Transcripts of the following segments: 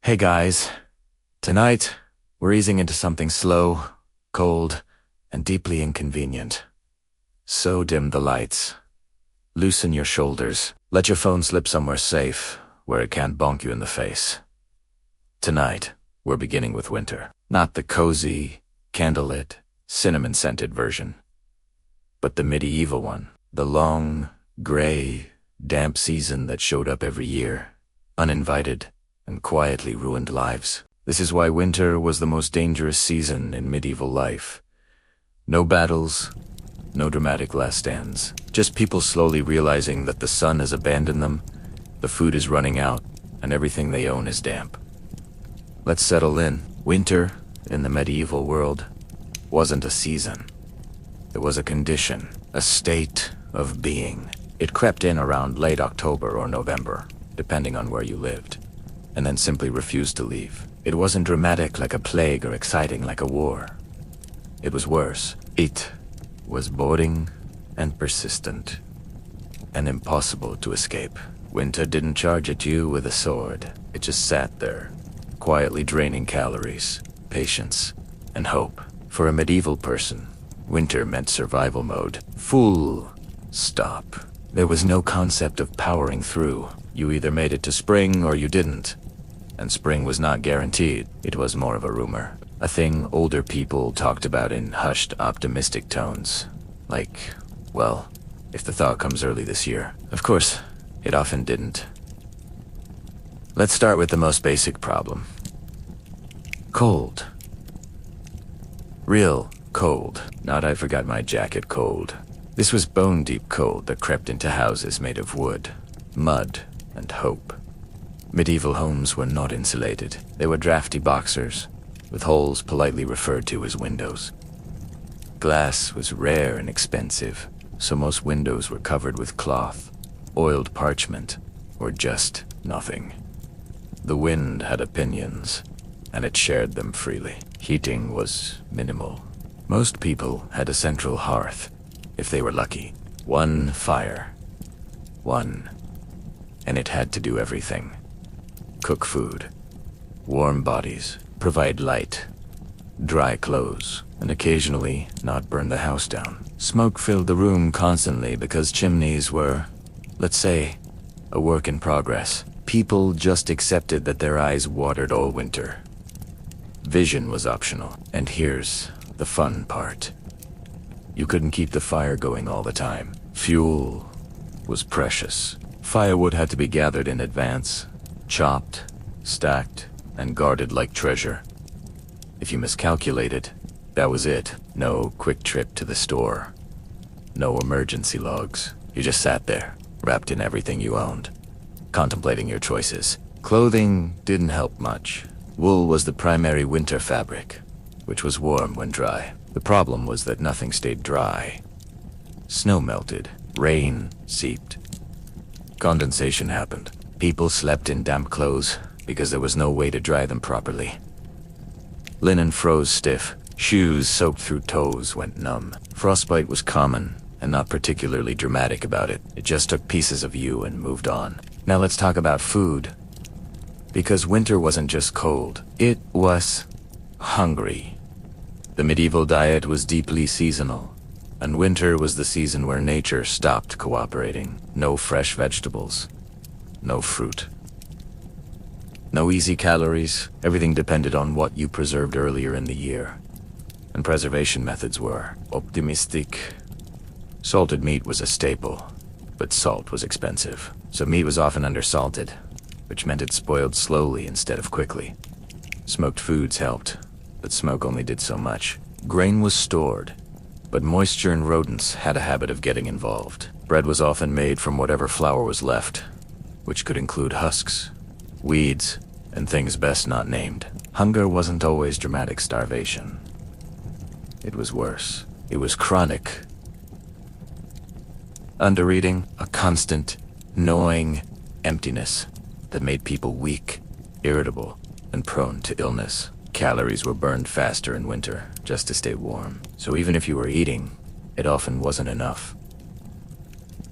Hey guys, tonight we're easing into something slow, cold, and deeply inconvenient. So dim the lights. Loosen your shoulders. Let your phone slip somewhere safe, where it can't bonk you in the face. Tonight, we're beginning with winter. Not the cozy, candlelit, cinnamon-scented version, but the medieval one. The long, gray, damp season that showed up every year, uninvited, and quietly ruined lives. This is why winter was the most dangerous season in medieval life. No battles, no dramatic last stands. Just people slowly realizing that the sun has abandoned them, the food is running out, and everything they own is damp. Let's settle in. Winter, in the medieval world, wasn't a season. It was a condition, a state of being. It crept in around late October or November, depending on where you lived, and then simply refused to leave. It wasn't dramatic like a plague or exciting like a war. It was worse. It was boring and persistent, and impossible to escape. Winter didn't charge at you with a sword. It just sat there, quietly draining calories, patience, and hope. For a medieval person, winter meant survival mode. Full stop. There was no concept of powering through. You either made it to spring or you didn't. And spring was not guaranteed. It was more of a rumor. A thing older people talked about in hushed, optimistic tones. Like, well, if the thaw comes early this year. Of course, it often didn't. Let's start with the most basic problem. Cold. Real cold. Not I forgot my jacket cold. This was bone-deep cold that crept into houses made of wood, mud, and hope. Medieval homes were not insulated. They were drafty boxers, with holes politely referred to as windows. Glass was rare and expensive, so most windows were covered with cloth, oiled parchment, or just nothing. The wind had opinions, and it shared them freely. Heating was minimal. Most people had a central hearth, if they were lucky. One fire. One. And it had to do everything. Cook food, warm bodies, provide light, dry clothes, and occasionally not burn the house down. Smoke filled the room constantly because chimneys were, let's say, a work in progress. People just accepted that their eyes watered all winter. Vision was optional, and here's the fun part. You couldn't keep the fire going all the time. Fuel was precious. Firewood had to be gathered in advance, chopped, stacked, and guarded like treasure. If you miscalculated, that was it. No quick trip to the store. No emergency logs. You just sat there, wrapped in everything you owned, contemplating your choices. Clothing didn't help much. Wool was the primary winter fabric, which was warm when dry. The problem was that nothing stayed dry. Snow melted, rain seeped. Condensation happened. People slept in damp clothes because there was no way to dry them properly. Linen froze stiff. Shoes soaked through toes went numb. Frostbite was common and not particularly dramatic about it. It just took pieces of you and moved on. Now let's talk about food. Because winter wasn't just cold. It was hungry. The medieval diet was deeply seasonal, and winter was the season where nature stopped cooperating. No fresh vegetables. No fruit. No easy calories. Everything depended on what you preserved earlier in the year. And preservation methods were optimistic. Salted meat was a staple, but salt was expensive. So meat was often undersalted, which meant it spoiled slowly instead of quickly. Smoked foods helped, but smoke only did so much. Grain was stored, but moisture and rodents had a habit of getting involved. Bread was often made from whatever flour was left, which could include husks, weeds, and things best not named. Hunger wasn't always dramatic starvation. It was worse. It was chronic. Undereating, a constant, gnawing emptiness that made people weak, irritable, and prone to illness. Calories were burned faster in winter just to stay warm. So even if you were eating, it often wasn't enough.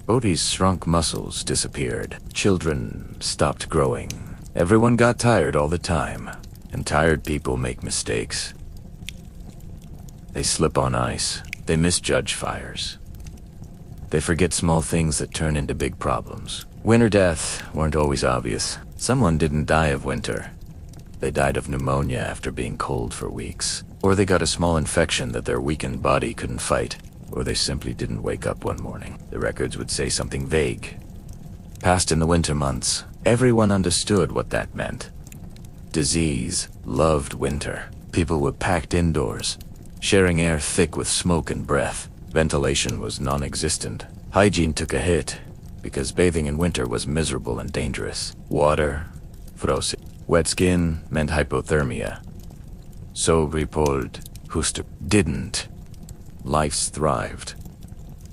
Bodies' shrunk muscles disappeared. Children stopped growing. Everyone got tired all the time, and tired people make mistakes. They slip on ice. They misjudge fires. They forget small things that turn into big problems. Winter deaths weren't always obvious. Someone didn't die of winter. They died of pneumonia after being cold for weeks. Or they got a small infection that their weakened body couldn't fight. Or they simply didn't wake up one morning. The records would say something vague. Passed in the winter months, everyone understood what that meant. Disease loved winter. People were packed indoors, sharing air thick with smoke and breath. Ventilation was non-existent. Hygiene took a hit, because bathing in winter was miserable and dangerous. Water, frozen. Wet skin meant hypothermia. So report, Huster didn't. Lives thrived.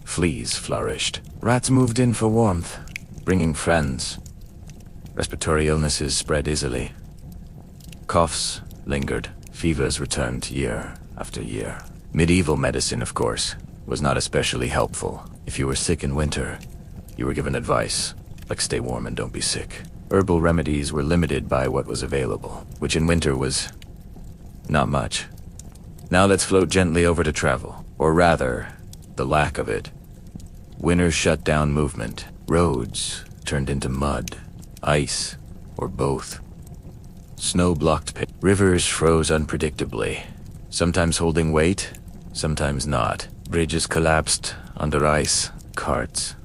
Fleas flourished. Rats moved in for warmth, bringing friends. Respiratory illnesses spread easily. Coughs lingered. Fevers returned year after year. Medieval medicine, of course, was not especially helpful. If you were sick in winter, you were given advice, like stay warm and don't be sick. Herbal remedies were limited by what was available, which in winter was not much. Now let's float gently over to travel, or rather, the lack of it. Winter shut down movement. Roads turned into mud, ice, or both. Snow blocked rivers froze unpredictably, sometimes holding weight, sometimes not. Bridges collapsed under ice. Carts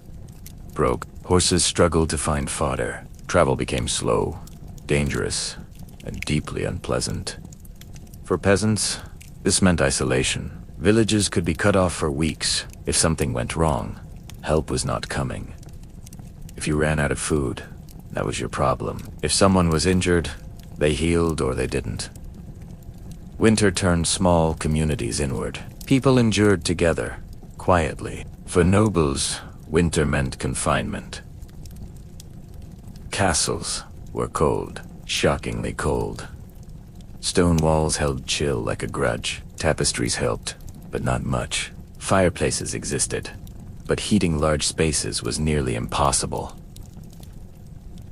broke. Horses struggled to find fodder. Travel became slow, dangerous, and deeply unpleasant. For peasants, this meant isolation. Villages could be cut off for weeks. If something went wrong, help was not coming. If you ran out of food, that was your problem. If someone was injured, they healed or they didn't. Winter turned small communities inward. People endured together, quietly. For nobles, winter meant confinement. Castles were cold, shockingly cold. Stone walls held chill like a grudge. Tapestries helped, but not much. Fireplaces existed, but heating large spaces was nearly impossible.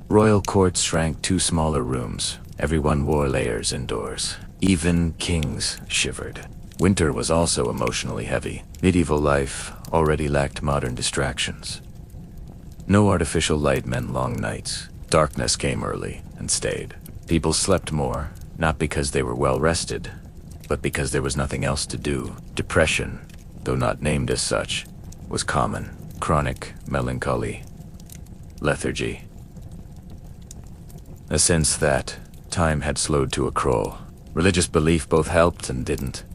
Royal courts shrank to smaller rooms. Everyone wore layers indoors. Even kings shivered. Winter was also emotionally heavy. Medieval life already lacked modern distractions. No artificial light meant long nights. Darkness came early and stayed. People slept more, not because they were well rested, but because there was nothing else to do. Depression, though not named as such, was common. Chronic melancholy, lethargy. A sense that time had slowed to a crawl. Religious belief both helped and didn't.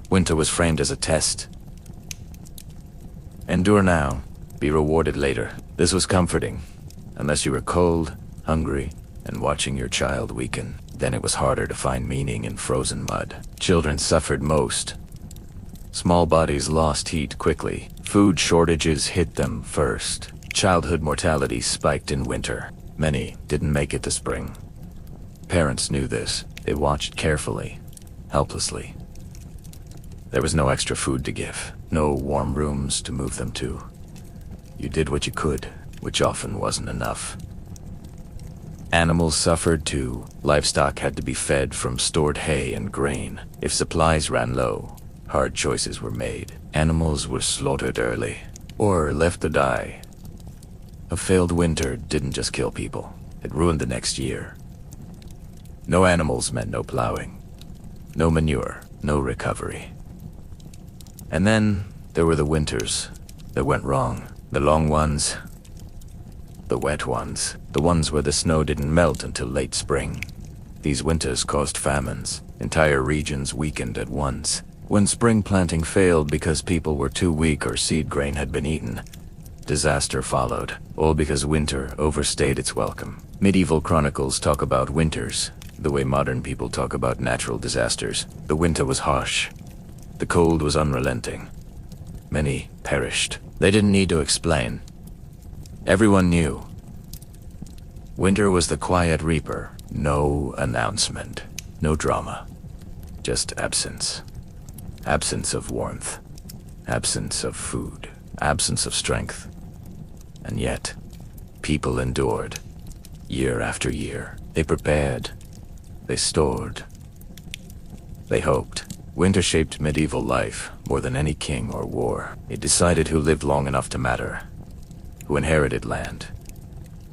Winter was framed as a test. Endure now, be rewarded later. This was comforting, unless you were cold, hungry, and watching your child weaken. Then it was harder to find meaning in frozen mud. Children suffered most. Small bodies lost heat quickly. Food shortages hit them first. Childhood mortality spiked in winter. Many didn't make it to spring. Parents knew this. They watched carefully, helplessly. There was no extra food to give, no warm rooms to move them to. You did what you could, which often wasn't enough. Animals suffered too. Livestock had to be fed from stored hay and grain. If supplies ran low, hard choices were made. Animals were slaughtered early, or left to die. A failed winter didn't just kill people, it ruined the next year. No animals meant no plowing, no manure, no recovery. And then there were the winters that went wrong. The long ones, the wet ones, the ones where the snow didn't melt until late spring. These winters caused famines. Entire regions weakened at once. When spring planting failed because people were too weak or seed grain had been eaten, disaster followed, all because winter overstayed its welcome. Medieval chronicles talk about winters the way modern people talk about natural disasters. The winter was harsh. The cold was unrelenting. Many perished. They didn't need to explain. Everyone knew. Winter was the quiet reaper. No announcement. No drama. Just absence. Absence of warmth. Absence of food. Absence of strength. And yet, people endured. Year after year. They prepared. They stored. They hoped. Winter shaped medieval life more than any king or war. It decided who lived long enough to matter, who inherited land,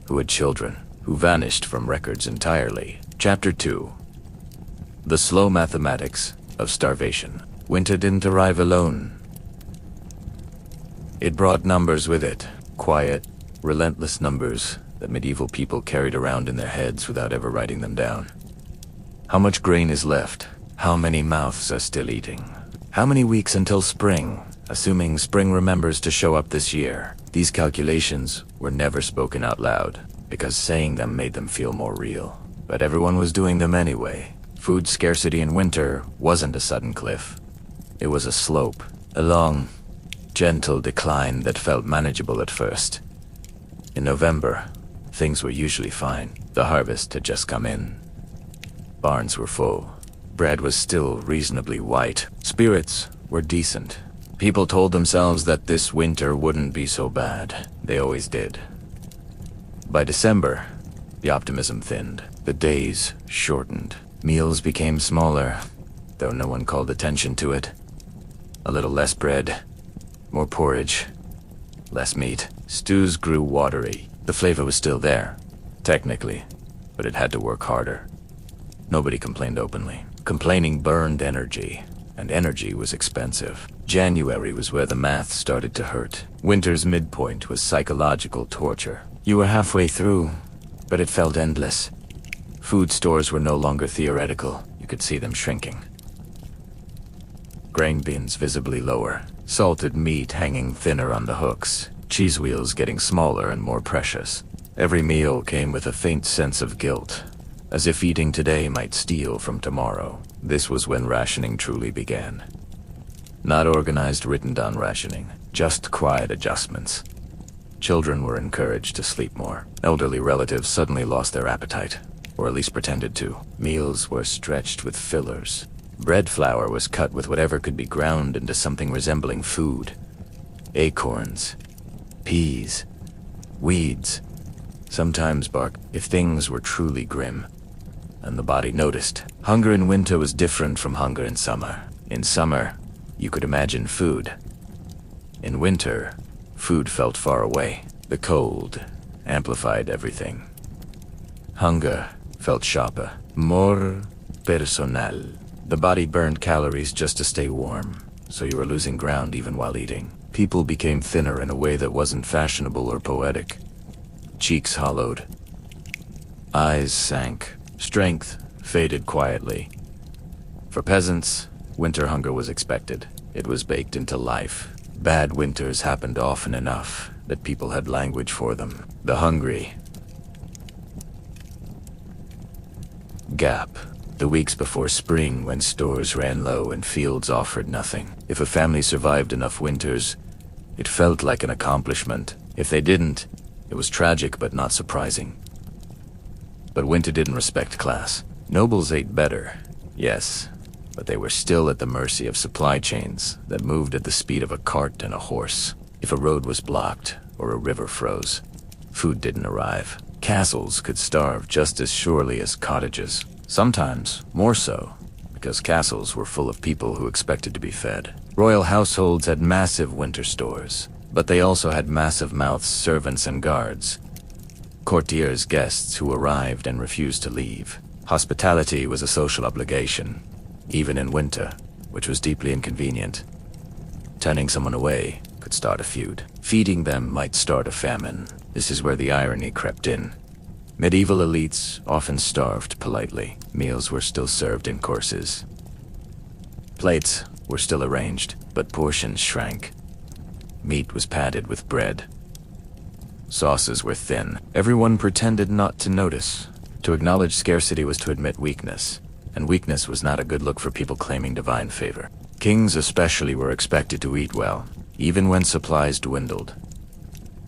who had children, who vanished from records entirely. Chapter 2. The slow mathematics of starvation. Winter didn't arrive alone. It brought numbers with it. Quiet, relentless numbers that medieval people carried around in their heads without ever writing them down. How much grain is left? How many mouths are still eating? How many weeks until spring, assuming spring remembers to show up this year? These calculations were never spoken out loud, because saying them made them feel more real. But everyone was doing them anyway. Food scarcity in winter wasn't a sudden cliff. It was a slope, a long, gentle decline that felt manageable at first. In November, things were usually fine. The harvest had just come in. Barns were full. Bread was still reasonably white. Spirits were decent. People told themselves that this winter wouldn't be so bad. They always did. By December, the optimism thinned. The days shortened. Meals became smaller, though no one called attention to it. A little less bread, more porridge, less meat. Stews grew watery. The flavor was still there, technically, but it had to work harder. Nobody complained openly. Complaining burned energy, and energy was expensive. January was where the math started to hurt. Winter's midpoint was psychological torture. You were halfway through, but it felt endless. Food stores were no longer theoretical. You could see them shrinking. Grain bins visibly lower, salted meat hanging thinner on the hooks, cheese wheels getting smaller and more precious. Every meal came with a faint sense of guilt, as if eating today might steal from tomorrow. This was when rationing truly began. Not organized, written-down rationing, just quiet adjustments. Children were encouraged to sleep more. Elderly relatives suddenly lost their appetite, or at least pretended to. Meals were stretched with fillers. Bread flour was cut with whatever could be ground into something resembling food. Acorns, peas, weeds, sometimes bark, if things were truly grim. And the body noticed. Hunger in winter was different from hunger in summer. In summer, you could imagine food. In winter, food felt far away. The cold amplified everything. Hunger felt sharper, more personal. The body burned calories just to stay warm, so you were losing ground even while eating. People became thinner in a way that wasn't fashionable or poetic. Cheeks hollowed. Eyes sank. Strength faded quietly. For peasants, winter hunger was expected. It was baked into life. Bad winters happened often enough that people had language for them. The hungry. Gap. The weeks before spring, when stores ran low and fields offered nothing. If a family survived enough winters, it felt like an accomplishment. If they didn't, it was tragic but not surprising. But winter didn't respect class. Nobles ate better, yes, but they were still at the mercy of supply chains that moved at the speed of a cart and a horse. If a road was blocked or a river froze, food didn't arrive. Castles could starve just as surely as cottages. Sometimes more so, because castles were full of people who expected to be fed. Royal households had massive winter stores, but they also had massive-mouthed servants and guards. Courtiers, guests who arrived and refused to leave. Hospitality was a social obligation, even in winter, which was deeply inconvenient. Turning someone away could start a feud. Feeding them might start a famine. This is where the irony crept in. Medieval elites often starved politely. Meals were still served in courses. Plates were still arranged, but portions shrank. Meat was padded with bread. Sauces were thin. Everyone pretended not to notice. To acknowledge scarcity was to admit weakness, and weakness was not a good look for people claiming divine favor. Kings especially were expected to eat well, even when supplies dwindled.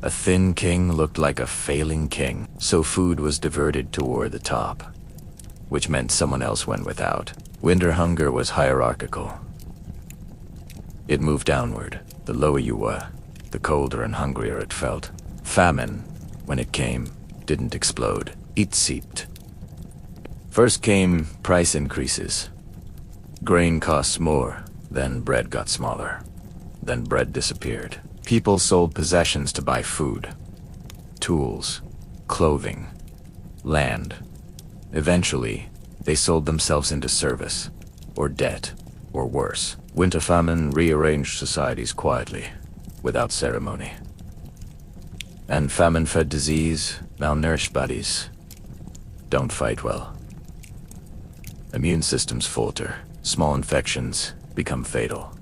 A thin king looked like a failing king, so food was diverted toward the top, which meant someone else went without. Winter hunger was hierarchical. It moved downward. The lower you were, the colder and hungrier it felt. Famine, when it came, didn't explode. It seeped. First came price increases. Grain costs more, then bread got smaller. Then bread disappeared. People sold possessions to buy food. Tools, clothing, land. Eventually, they sold themselves into service, or debt, or worse. Winter famine rearranged societies quietly, without ceremony. And famine-fed disease, malnourished bodies don't fight well. Immune systems falter. Small infections become fatal.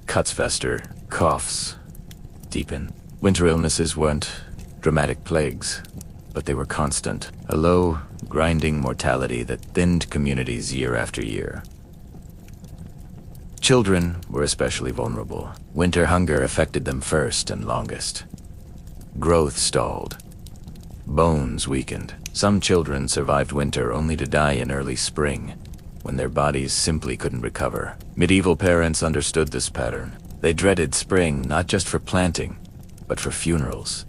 Cuts fester, coughs deepen. Winter illnesses weren't dramatic plagues, but they were constant. A low, grinding mortality that thinned communities year after year. Children were especially vulnerable. Winter hunger affected them first and longest. Growth stalled. Bones weakened. Some children survived winter only to die in early spring, when their bodies simply couldn't recover. Medieval parents understood this pattern. They dreaded spring not just for planting, but for funerals.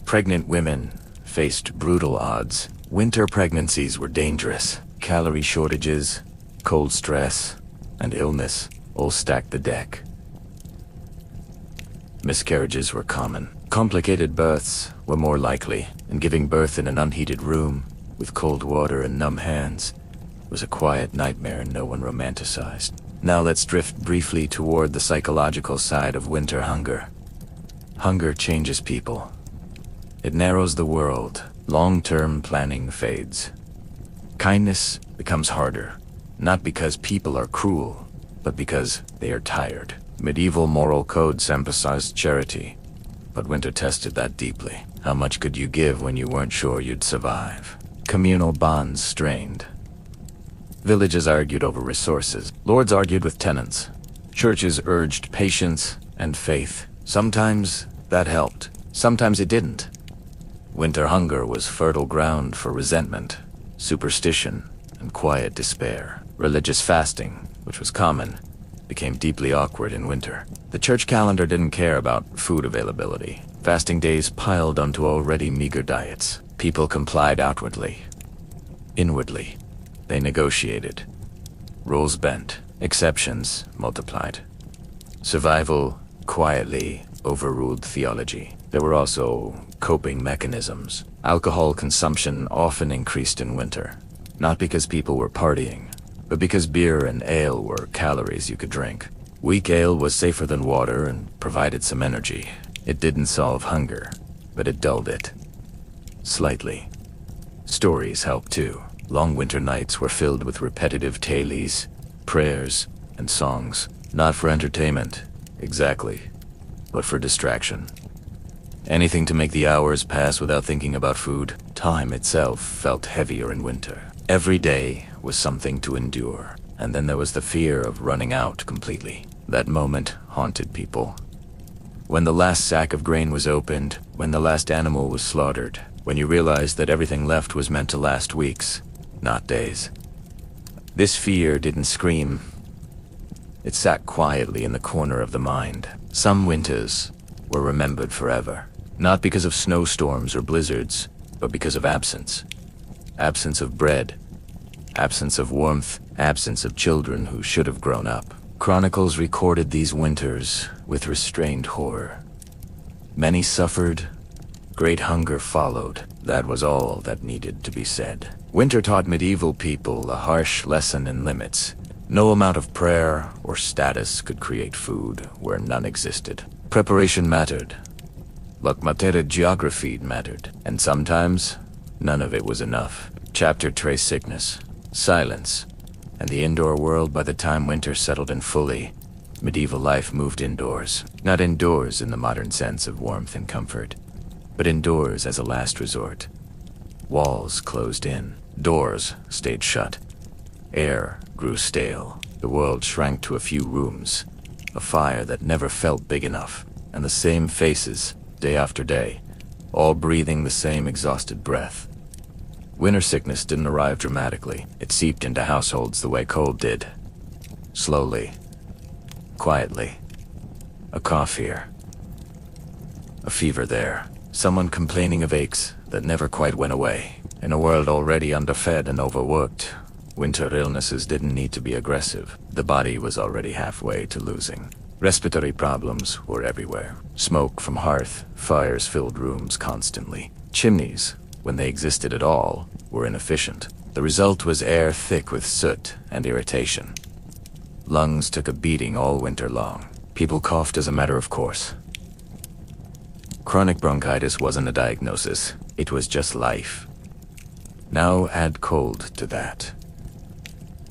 Pregnant women faced brutal odds. Winter pregnancies were dangerous. Calorie shortages, cold stress, and illness all stacked the deck. Miscarriages were common. Complicated births were more likely, and giving birth in an unheated room, with cold water and numb hands, was a quiet nightmare no one romanticized. Now let's drift briefly toward the psychological side of winter hunger. Hunger changes people. It narrows the world. Long-term planning fades. Kindness becomes harder, not because people are cruel, but because they are tired. Medieval moral codes emphasized charity, but winter tested that deeply. How much could you give when you weren't sure you'd survive? Communal bonds strained. Villages argued over resources. Lords argued with tenants. Churches urged patience and faith. Sometimes that helped. Sometimes it didn't. Winter hunger was fertile ground for resentment, superstition, and quiet despair. Religious fasting, which was common, became deeply awkward in winter. The church calendar didn't care about food availability. Fasting days piled onto already meager diets. People complied outwardly. Inwardly, they negotiated. Rules bent. Exceptions multiplied. Survival quietly overruled theology. There were also coping mechanisms. Alcohol consumption often increased in winter, not because people were partying, but because beer and ale were calories you could drink. Weak ale was safer than water and provided some energy. It didn't solve hunger, but it dulled it. Slightly. Stories helped too. Long winter nights were filled with repetitive tailies, prayers, and songs. Not for entertainment, exactly, but for distraction. Anything to make the hours pass without thinking about food. Time itself felt heavier in winter. Every day was something to endure. And then there was the fear of running out completely. That moment haunted people. When the last sack of grain was opened, when the last animal was slaughtered, when you realized that everything left was meant to last weeks, not days. This fear didn't scream. It sat quietly in the corner of the mind. Some winters were remembered forever. Not because of snowstorms or blizzards, but because of absence. Absence of bread. Absence of warmth. Absence of children who should have grown up. Chronicles recorded these winters with restrained horror. Many suffered. Great hunger followed. That was all that needed to be said. Winter taught medieval people a harsh lesson in limits. No amount of prayer or status could create food where none existed. Preparation mattered. Look, geography mattered. And sometimes, none of it was enough. Chapter traced sickness, silence, and the indoor world. By the time winter settled in fully, medieval life moved indoors. Not indoors in the modern sense of warmth and comfort, but indoors as a last resort. Walls closed in. Doors stayed shut. Air grew stale. The world shrank to a few rooms. A fire that never felt big enough. And the same faces, day after day, all breathing the same exhausted breath. Winter sickness didn't arrive dramatically. It seeped into households the way cold did. Slowly. Quietly. A cough here. A fever there. Someone complaining of aches that never quite went away. In a world already underfed and overworked, winter illnesses didn't need to be aggressive. The body was already halfway to losing. Respiratory problems were everywhere. Smoke from hearth fires filled rooms constantly. Chimneys, when they existed at all, were inefficient. The result was air thick with soot and irritation. Lungs took a beating all winter long. People coughed as a matter of course. Chronic bronchitis wasn't a diagnosis, it was just life. Now add cold to that.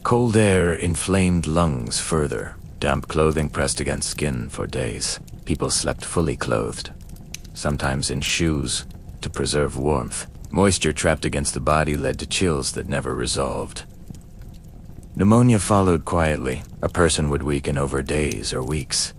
Cold air inflamed lungs further. Damp clothing pressed against skin for days. People slept fully clothed, sometimes in shoes, to preserve warmth. Moisture trapped against the body led to chills that never resolved. Pneumonia followed quietly. A person would weaken over days or weeks.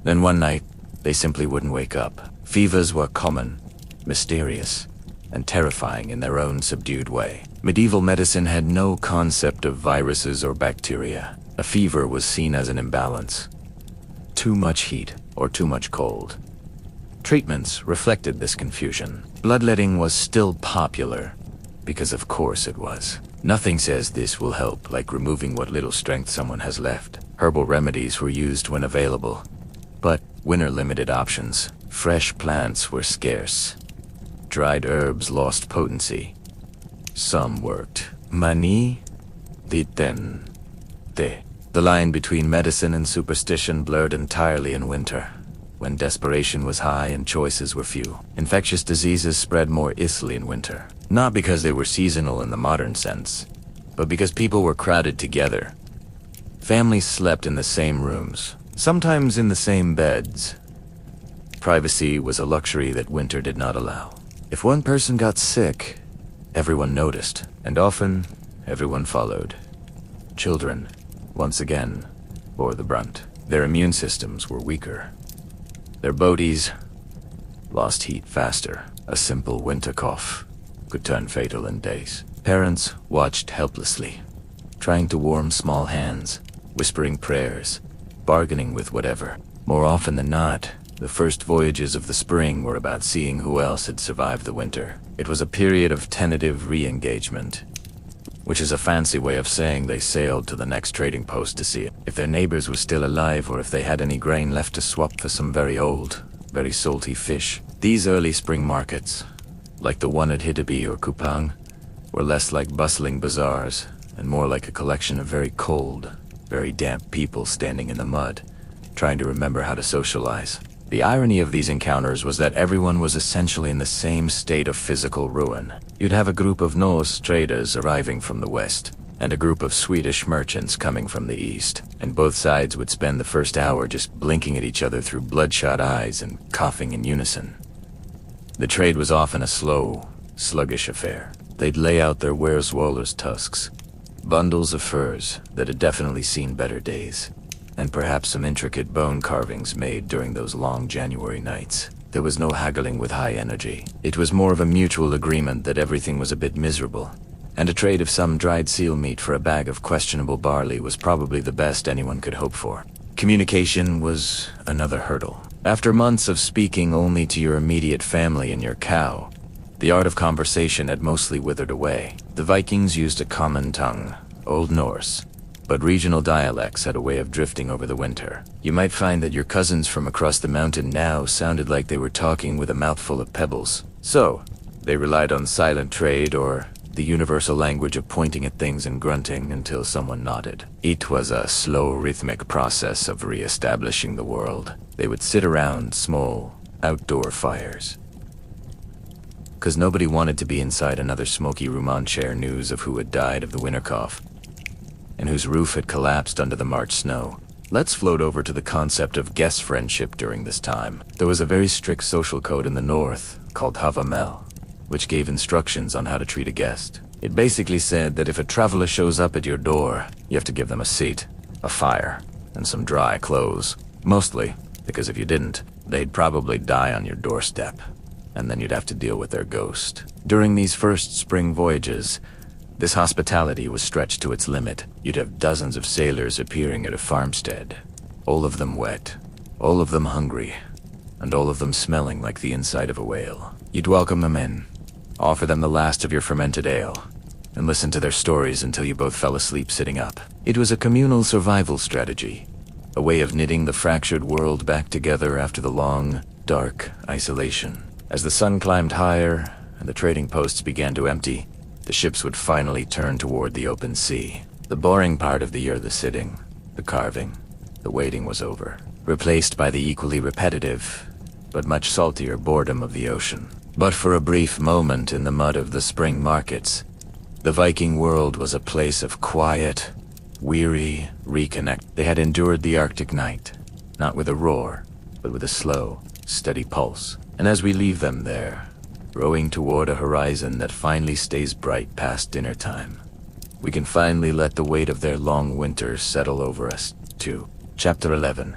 Then one night, they simply wouldn't wake up. Fevers were common, mysterious, and terrifying in their own subdued way. Medieval medicine had no concept of viruses or bacteria. A fever was seen as an imbalance. Too much heat or too much cold. Treatments reflected this confusion. Bloodletting was still popular, because of course it was. Nothing says this will help like removing what little strength someone has left. Herbal remedies were used when available, but winter limited options. Fresh plants were scarce. Dried herbs lost potency. Some worked. Mani, diten, te. The line between medicine and superstition blurred entirely in winter, when desperation was high and choices were few. Infectious diseases spread more easily in winter, not because they were seasonal in the modern sense, but because people were crowded together. Families slept in the same rooms, sometimes in the same beds. Privacy was a luxury that winter did not allow. If one person got sick, everyone noticed, and often everyone followed. Children, once again, bore the brunt. Their immune systems were weaker. Their bodies lost heat faster. A simple winter cough could turn fatal in days. Parents watched helplessly, trying to warm small hands, whispering prayers, bargaining with whatever. More often than not, the first voyages of the spring were about seeing who else had survived the winter. It was a period of tentative re-engagement, which is a fancy way of saying they sailed to the next trading post to see if their neighbors were still alive or if they had any grain left to swap for some very old, very salty fish. These early spring markets, like the one at Hidabi or Kupang, were less like bustling bazaars and more like a collection of very cold, very damp people standing in the mud, trying to remember how to socialize. The irony of these encounters was that everyone was essentially in the same state of physical ruin. You'd have a group of Norse traders arriving from the west, and a group of Swedish merchants coming from the east, and both sides would spend the first hour just blinking at each other through bloodshot eyes and coughing in unison. The trade was often a slow, sluggish affair. They'd lay out their wereswaller's tusks, bundles of furs that had definitely seen better days, and perhaps some intricate bone carvings made during those long January nights. There was no haggling with high energy. It was more of a mutual agreement that everything was a bit miserable, and a trade of some dried seal meat for a bag of questionable barley was probably the best anyone could hope for. Communication was another hurdle. After months of speaking only to your immediate family and your cow, the art of conversation had mostly withered away. The Vikings used a common tongue, Old Norse, but regional dialects had a way of drifting over the winter. You might find that your cousins from across the mountain now sounded like they were talking with a mouthful of pebbles. So, they relied on silent trade or the universal language of pointing at things and grunting until someone nodded. It was a slow, rhythmic process of re-establishing the world. They would sit around small, outdoor fires, because nobody wanted to be inside another smoky room armchair news of who had died of the winter cough, and whose roof had collapsed under the March snow. Let's float over to the concept of guest friendship during this time. There was a very strict social code in the north called Havamel, which gave instructions on how to treat a guest. It basically said that if a traveler shows up at your door, you have to give them a seat, a fire, and some dry clothes. Mostly, because if you didn't, they'd probably die on your doorstep, and then you'd have to deal with their ghost. During these first spring voyages, this hospitality was stretched to its limit. You'd have dozens of sailors appearing at a farmstead, all of them wet, all of them hungry, and all of them smelling like the inside of a whale. You'd welcome them in, offer them the last of your fermented ale, and listen to their stories until you both fell asleep sitting up. It was a communal survival strategy, a way of knitting the fractured world back together after the long, dark isolation. As the sun climbed higher and the trading posts began to empty, the ships would finally turn toward the open sea. The boring part of the year, the sitting, the carving, the waiting was over, replaced by the equally repetitive, but much saltier boredom of the ocean. But for a brief moment in the mud of the spring markets, the Viking world was a place of quiet, weary reconnect. They had endured the Arctic night, not with a roar, but with a slow, steady pulse. And as we leave them there, rowing toward a horizon that finally stays bright past dinner time, we can finally let the weight of their long winter settle over us, too. Chapter 11.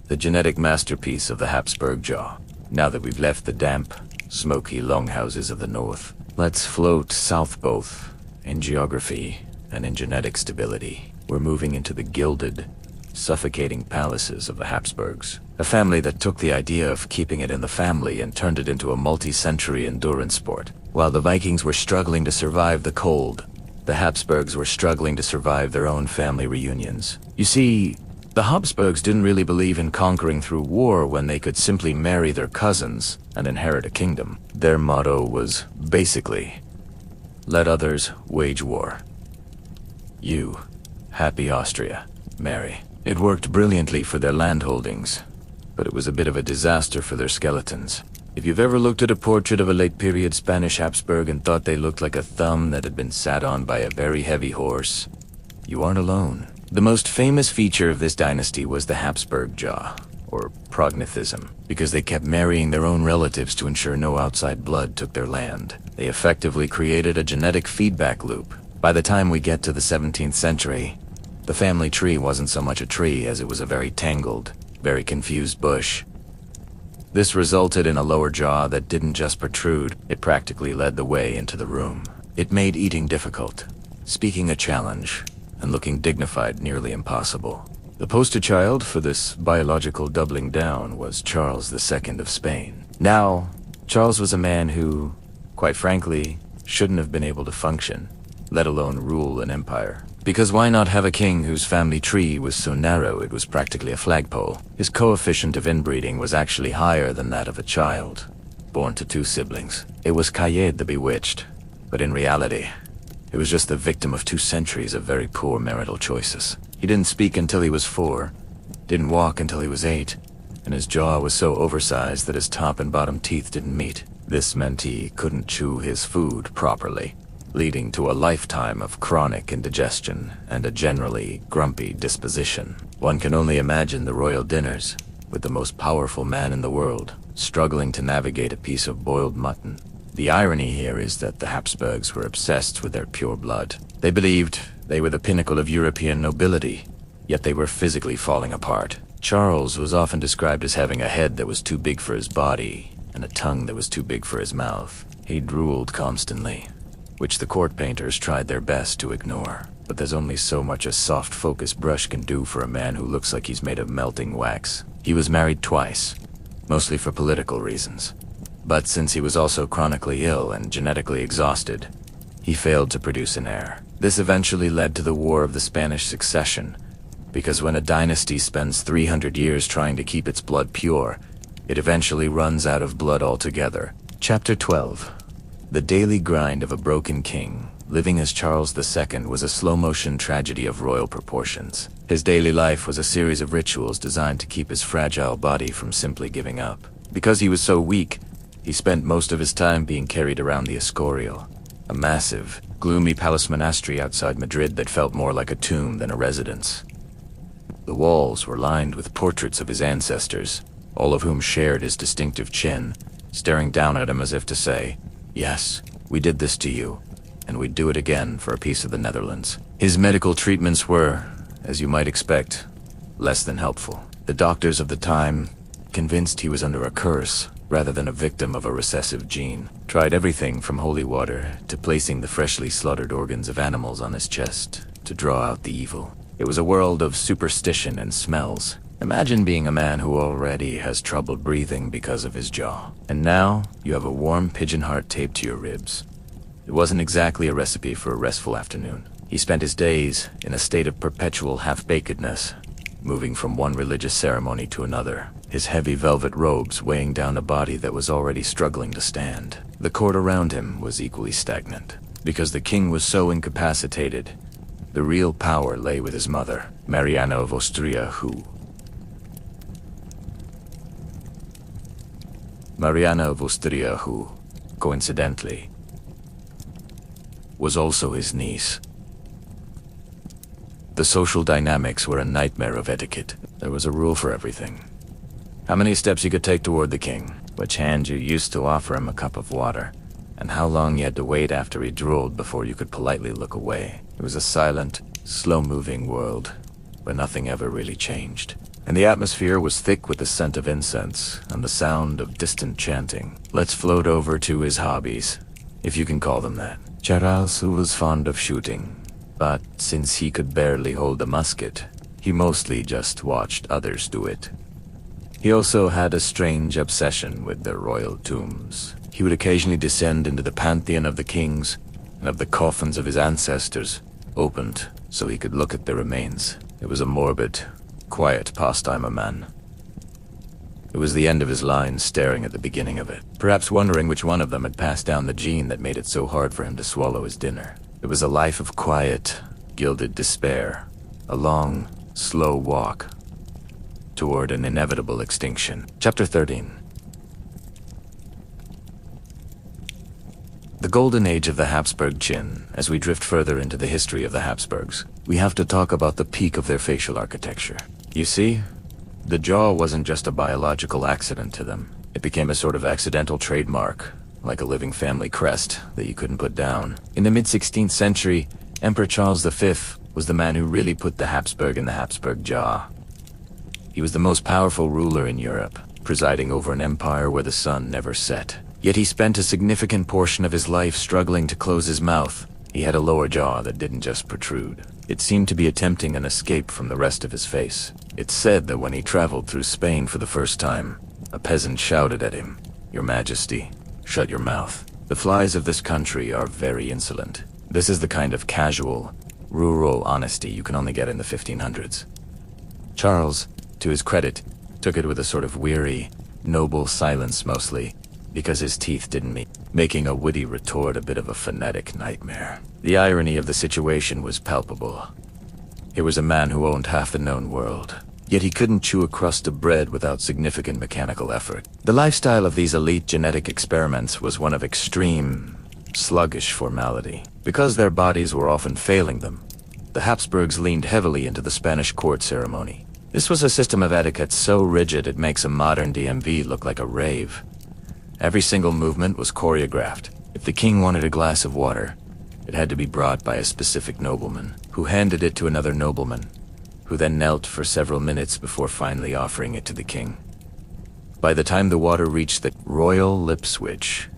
The genetic masterpiece of the Habsburg jaw. Now that we've left the damp, smoky longhouses of the north, let's float south both in geography and in genetic stability. We're moving into the gilded, suffocating palaces of the Habsburgs, a family that took the idea of keeping it in the family and turned it into a multi-century endurance sport. While the Vikings were struggling to survive the cold, the Habsburgs were struggling to survive their own family reunions. You see, the Habsburgs didn't really believe in conquering through war when they could simply marry their cousins and inherit a kingdom. Their motto was basically, let others wage war. You, happy Austria, marry. It worked brilliantly for their landholdings, but it was a bit of a disaster for their skeletons. If you've ever looked at a portrait of a late-period Spanish Habsburg and thought they looked like a thumb that had been sat on by a very heavy horse, you aren't alone. The most famous feature of this dynasty was the Habsburg jaw, or prognathism, because they kept marrying their own relatives to ensure no outside blood took their land. They effectively created a genetic feedback loop. By the time we get to the 17th century, the family tree wasn't so much a tree as it was a very tangled, very confused bush. This resulted in a lower jaw that didn't just protrude, it practically led the way into the room. It made eating difficult, speaking a challenge, and looking dignified nearly impossible. The poster child for this biological doubling down was Charles II of Spain. Now, Charles was a man who, quite frankly, shouldn't have been able to function, let alone rule an empire. Because why not have a king whose family tree was so narrow it was practically a flagpole? His coefficient of inbreeding was actually higher than that of a child, born to 2 siblings. It was Cayed the Bewitched, but in reality, it was just the victim of 2 centuries of very poor marital choices. He didn't speak until he was 4, didn't walk until he was 8, and his jaw was so oversized that his top and bottom teeth didn't meet. This meant he couldn't chew his food properly, leading to a lifetime of chronic indigestion and a generally grumpy disposition. One can only imagine the royal dinners, with the most powerful man in the world, struggling to navigate a piece of boiled mutton. The irony here is that the Habsburgs were obsessed with their pure blood. They believed they were the pinnacle of European nobility, yet they were physically falling apart. Charles was often described as having a head that was too big for his body, and a tongue that was too big for his mouth. He drooled constantly, which the court painters tried their best to ignore. But there's only so much a soft focus brush can do for a man who looks like he's made of melting wax. He was married twice, mostly for political reasons. But since he was also chronically ill and genetically exhausted, he failed to produce an heir. This eventually led to the War of the Spanish Succession, because when a dynasty spends 300 years trying to keep its blood pure, it eventually runs out of blood altogether. Chapter 12. The daily grind of a broken king, living as Charles II, was a slow-motion tragedy of royal proportions. His daily life was a series of rituals designed to keep his fragile body from simply giving up. Because he was so weak, he spent most of his time being carried around the Escorial, a massive, gloomy palace monastery outside Madrid that felt more like a tomb than a residence. The walls were lined with portraits of his ancestors, all of whom shared his distinctive chin, staring down at him as if to say, "Yes, we did this to you, and we'd do it again for a piece of the Netherlands." His medical treatments were, as you might expect, less than helpful. The doctors of the time, convinced he was under a curse rather than a victim of a recessive gene, tried everything from holy water to placing the freshly slaughtered organs of animals on his chest to draw out the evil. It was a world of superstition and smells, Imagine being a man who already has trouble breathing because of his jaw. And now, you have a warm pigeon heart taped to your ribs. It wasn't exactly a recipe for a restful afternoon. He spent his days in a state of perpetual half-bakedness, moving from one religious ceremony to another, his heavy velvet robes weighing down a body that was already struggling to stand. The court around him was equally stagnant. Because the king was so incapacitated, the real power lay with his mother, Mariana of Austria, who, coincidentally, was also his niece. The social dynamics were a nightmare of etiquette. There was a rule for everything. How many steps you could take toward the king, which hand you used to offer him a cup of water, and how long you had to wait after he drooled before you could politely look away. It was a silent, slow-moving world, where nothing ever really changed. And the atmosphere was thick with the scent of incense and the sound of distant chanting. Let's float over to his hobbies, if you can call them that. Charles was fond of shooting, but since he could barely hold a musket, he mostly just watched others do it. He also had a strange obsession with their royal tombs. He would occasionally descend into the pantheon of the kings and of the coffins of his ancestors, opened so he could look at their remains. It was a morbid, quiet pastime of man. It was the end of his line staring at the beginning of it, perhaps wondering which one of them had passed down the gene that made it so hard for him to swallow his dinner. It was a life of quiet, gilded despair, a long, slow walk toward an inevitable extinction. Chapter 13. The golden age of the Habsburg chin. As we drift further into the history of the Habsburgs, we have to talk about the peak of their facial architecture. You see, the jaw wasn't just a biological accident to them. It became a sort of accidental trademark, like a living family crest that you couldn't put down. In the mid-16th century, Emperor Charles V was the man who really put the Habsburg in the Habsburg jaw. He was the most powerful ruler in Europe, presiding over an empire where the sun never set. Yet he spent a significant portion of his life struggling to close his mouth. He had a lower jaw that didn't just protrude. It seemed to be attempting an escape from the rest of his face. It's said that when he traveled through Spain for the first time, a peasant shouted at him, "Your Majesty, shut your mouth." The flies of this country are very insolent. This is the kind of casual, rural honesty you can only get in the 1500s. Charles, to his credit, took it with a sort of weary, noble silence mostly, because his teeth didn't meet, making a witty retort a bit of a phonetic nightmare. The irony of the situation was palpable. Here was a man who owned half the known world, yet he couldn't chew a crust of bread without significant mechanical effort. The lifestyle of these elite genetic experiments was one of extreme, sluggish formality. Because their bodies were often failing them, the Habsburgs leaned heavily into the Spanish court ceremony. This was a system of etiquette so rigid it makes a modern DMV look like a rave. Every single movement was choreographed. If the king wanted a glass of water, it had to be brought by a specific nobleman, who handed it to another nobleman, who then knelt for several minutes before finally offering it to the king. By the time the water reached the royal lip switch,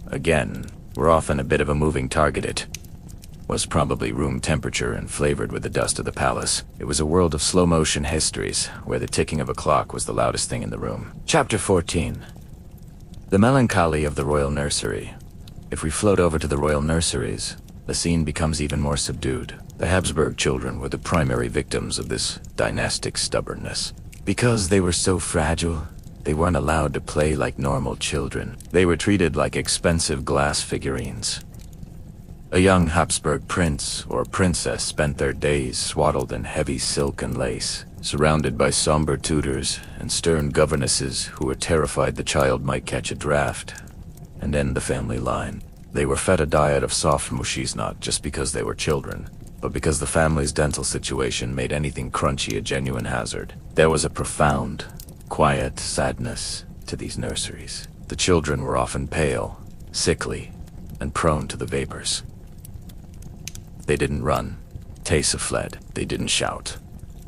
again, were often a bit of a moving target, it was probably room temperature and flavored with the dust of the palace. It was a world of slow-motion histories, where the ticking of a clock was the loudest thing in the room. Chapter 14. The melancholy of the royal nursery. If we float over to the royal nurseries, the scene becomes even more subdued. The Habsburg children were the primary victims of this dynastic stubbornness. Because they were so fragile, they weren't allowed to play like normal children. They were treated like expensive glass figurines. A young Habsburg prince or princess spent their days swaddled in heavy silk and lace, surrounded by somber tutors and stern governesses who were terrified the child might catch a draft and end the family line. They were fed a diet of soft mushies not just because they were children, but because the family's dental situation made anything crunchy a genuine hazard. There was a profound, quiet sadness to these nurseries. The children were often pale, sickly, and prone to the vapors. They didn't run, fled. They didn't shout.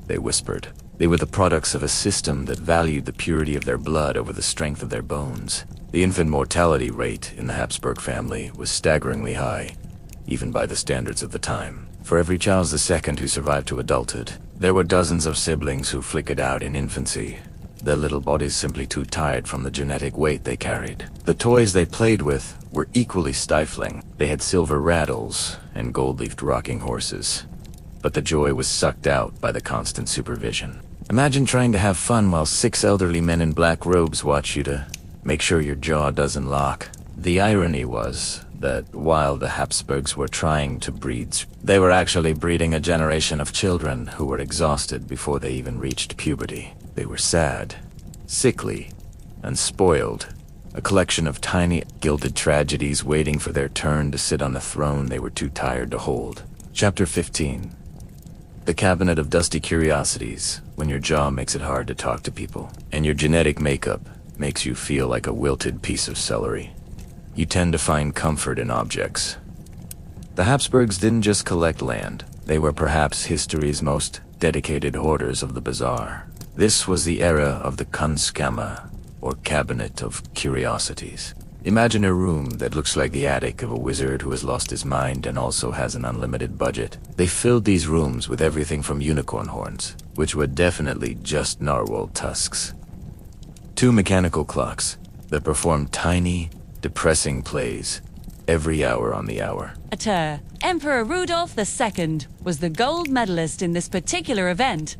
They whispered. They were the products of a system that valued the purity of their blood over the strength of their bones. The infant mortality rate in the Habsburg family was staggeringly high, even by the standards of the time. For every Charles II who survived to adulthood, There were dozens of siblings who flickered out in infancy, their little bodies simply too tired from the genetic weight they carried. The toys they played with were equally stifling. They had silver rattles and gold-leafed rocking horses, but the joy was sucked out by the constant supervision. Imagine trying to have fun while 6 elderly men in black robes watch you to make sure your jaw doesn't lock. The irony was that while the Habsburgs were trying to breed, they were actually breeding a generation of children who were exhausted before they even reached puberty. They were sad, sickly, and spoiled, a collection of tiny, gilded tragedies waiting for their turn to sit on the throne they were too tired to hold. Chapter 15. The Cabinet of Dusty Curiosities, when your jaw makes it hard to talk to people, and your genetic makeup makes you feel like a wilted piece of celery. You tend to find comfort in objects. The Habsburgs didn't just collect land, they were perhaps history's most dedicated hoarders of the bizarre. This was the era of the Kunstkammer, or Cabinet of Curiosities. Imagine a room that looks like the attic of a wizard who has lost his mind and also has an unlimited budget. They filled these rooms with everything from unicorn horns, which were definitely just narwhal tusks, 2 mechanical clocks that performed tiny, depressing plays every hour on the hour. Emperor Rudolph II was the gold medalist in this particular event.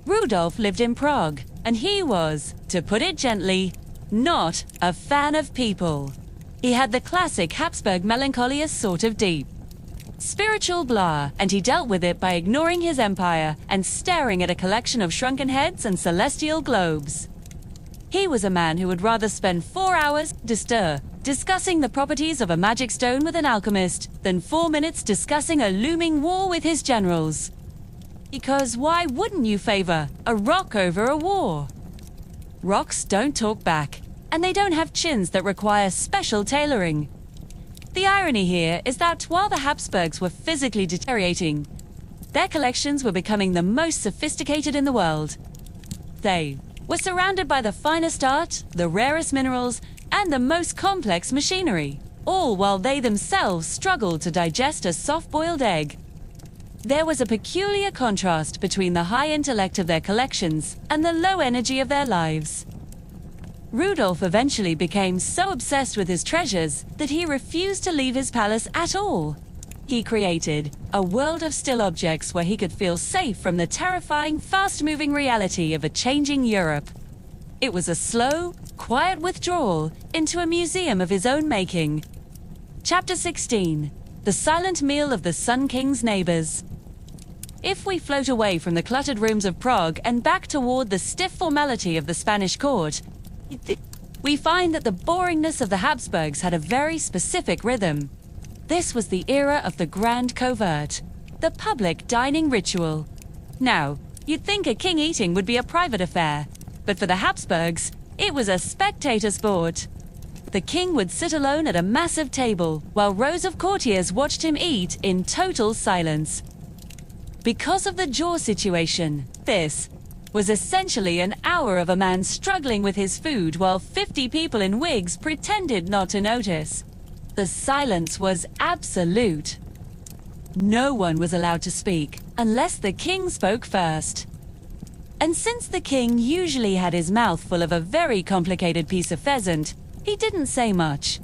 Rudolph lived in Prague, and he was, to put it gently, not a fan of people. He had the classic Habsburg melancholy as sort of deep. Spiritual blah, and he dealt with it by ignoring his empire and staring at a collection of shrunken heads and celestial globes. He was a man who would rather spend 4 hours discussing the properties of a magic stone with an alchemist than 4 minutes discussing a looming war with his generals. Because why wouldn't you favor a rock over a war? Rocks don't talk back, and they don't have chins that require special tailoring. The irony here is that while the Habsburgs were physically deteriorating, their collections were becoming the most sophisticated in the world. They were surrounded by the finest art, the rarest minerals, and the most complex machinery, all while they themselves struggled to digest a soft-boiled egg. There was a peculiar contrast between the high intellect of their collections and the low energy of their lives. Rudolph eventually became so obsessed with his treasures that he refused to leave his palace at all. He created a world of still objects where he could feel safe from the terrifying, fast-moving reality of a changing Europe. It was a slow, quiet withdrawal into a museum of his own making. Chapter 16. The Silent Meal of the Sun King's Neighbors. If we float away from the cluttered rooms of Prague and back toward the stiff formality of the Spanish court, we find that the boringness of the Habsburgs had a very specific rhythm. This was the era of the grand covert, the public dining ritual. Now, you'd think a king eating would be a private affair, but for the Habsburgs, it was a spectator sport. The king would sit alone at a massive table, while rows of courtiers watched him eat in total silence. Because of the jaw situation, this was essentially an hour of a man struggling with his food while 50 people in wigs pretended not to notice. The silence was absolute. No one was allowed to speak unless the king spoke first. And since the king usually had his mouth full of a very complicated piece of pheasant, he didn't say much.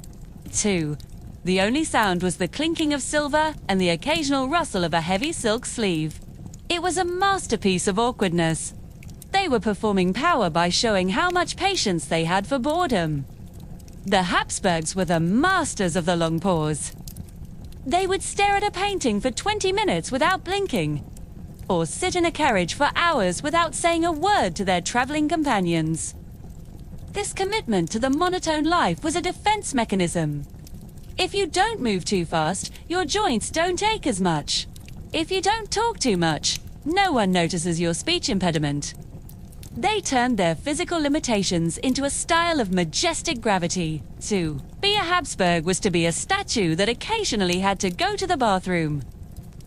2. The only sound was the clinking of silver and the occasional rustle of a heavy silk sleeve. It was a masterpiece of awkwardness. They were performing power by showing how much patience they had for boredom. The Habsburgs were the masters of the long pause. They would stare at a painting for 20 minutes without blinking, or sit in a carriage for hours without saying a word to their traveling companions. This commitment to the monotone life was a defense mechanism. If you don't move too fast, your joints don't ache as much. If you don't talk too much, no one notices your speech impediment. They turned their physical limitations into a style of majestic gravity. To be a Habsburg was to be a statue that occasionally had to go to the bathroom.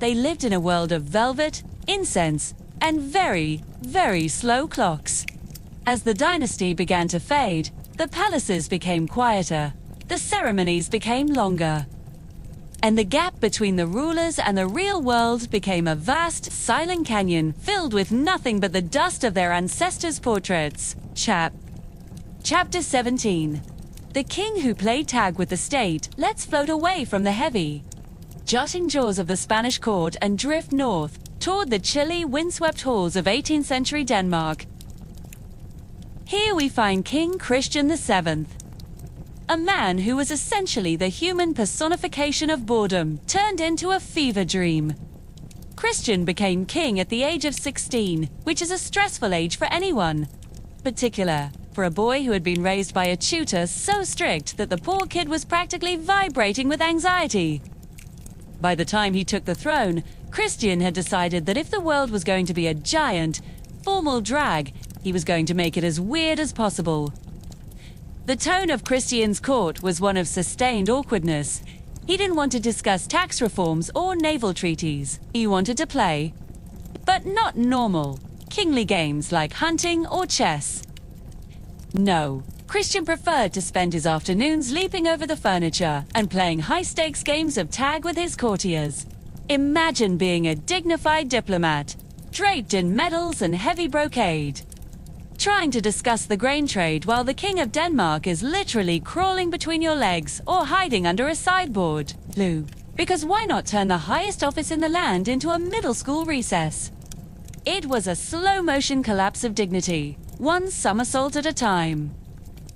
They lived in a world of velvet, incense, and very, very slow clocks. As the dynasty began to fade, the palaces became quieter. The ceremonies became longer. and the gap between the rulers and the real world became a vast, silent canyon filled with nothing but the dust of their ancestors' portraits. Chapter 17. The king who played tag with the state lets float away from the heavy, jutting jaws of the Spanish court and drift north toward the chilly, windswept halls of 18th century Denmark. Here we find King Christian VII, a man who was essentially the human personification of boredom turned into a fever dream. Christian became king at the age of 16, which is a stressful age for anyone, particular for a boy who had been raised by a tutor so strict that the poor kid was practically vibrating with anxiety. By the time he took the throne, Christian had decided that if the world was going to be a giant, formal drag, he was going to make it as weird as possible. The tone of Christian's court was one of sustained awkwardness. He didn't want to discuss tax reforms or naval treaties. He wanted to play, but not normal, kingly games like hunting or chess. No, Christian preferred to spend his afternoons leaping over the furniture and playing high-stakes games of tag with his courtiers. Imagine being a dignified diplomat, draped in medals and heavy brocade, trying to discuss the grain trade while the King of Denmark is literally crawling between your legs or hiding under a sideboard. Because why not turn the highest office in the land into a middle school recess? It was a slow-motion collapse of dignity, one somersault at a time.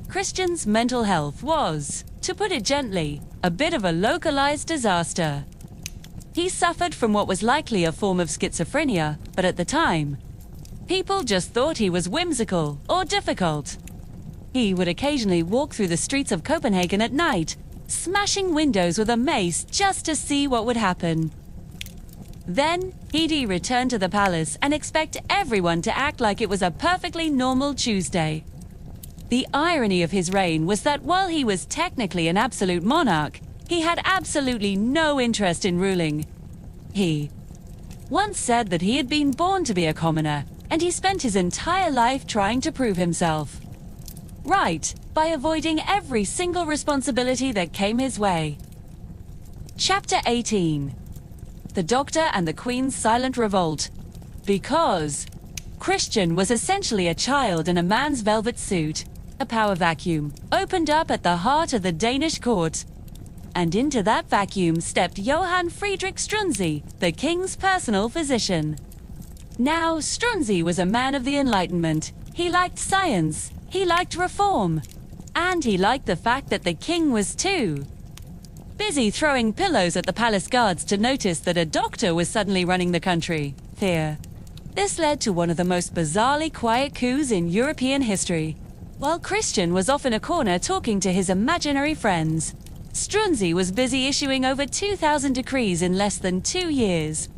Christian's mental health was, to put it gently, a bit of a localized disaster. He suffered from what was likely a form of schizophrenia, but at the time, people just thought he was whimsical or difficult. He would occasionally walk through the streets of Copenhagen at night, smashing windows with a mace just to see what would happen. Then, he'd return to the palace and expect everyone to act like it was a perfectly normal Tuesday. The irony of his reign was that while he was technically an absolute monarch, he had absolutely no interest in ruling. He once said that he had been born to be a commoner, and he spent his entire life trying to prove himself right by avoiding every single responsibility that came his way. Chapter 18. The Doctor and the Queen's Silent Revolt. Because Christian was essentially a child in a man's velvet suit, a power vacuum opened up at the heart of the Danish court. And into that vacuum stepped Johann Friedrich Struensee, the king's personal physician. Now, Struensee was a man of the Enlightenment. He liked science, he liked reform, and he liked the fact that the king was too busy throwing pillows at the palace guards to notice that a doctor was suddenly running the country. This led to one of the most bizarrely quiet coups in European history. While Christian was off in a corner talking to his imaginary friends, Struensee was busy issuing over 2,000 decrees in less than 2 years.